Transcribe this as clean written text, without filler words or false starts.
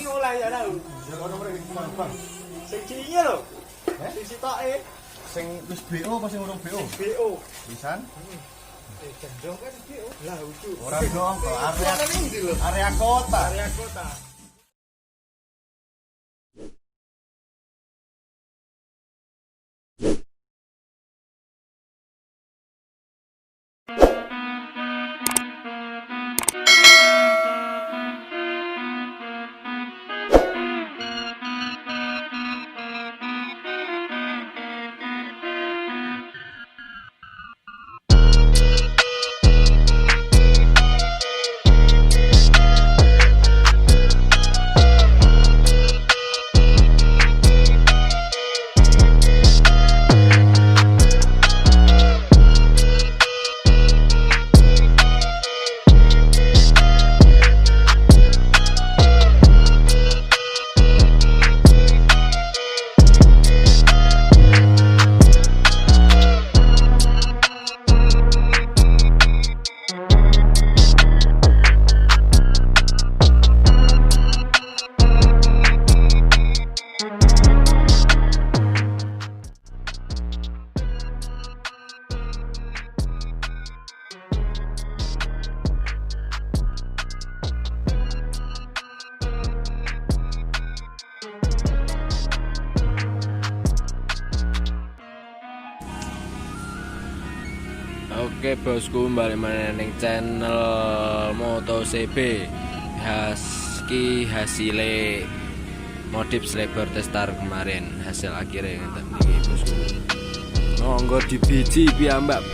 mulai ya tau. Ya kono mrene Bang. Sing ciye lho. Sing sitoke Sing wis BO apa sing urung BO? BO. Pisan. Gendong kan BO. Lah lucu. Ora dong, ke area kota. Area kota. Oke bosku, balik mana ning channel Moto CB. Hasil modif Slebor threestar kemarin, hasil akhirnya nggih bosku. Monggo dibiji piyambak.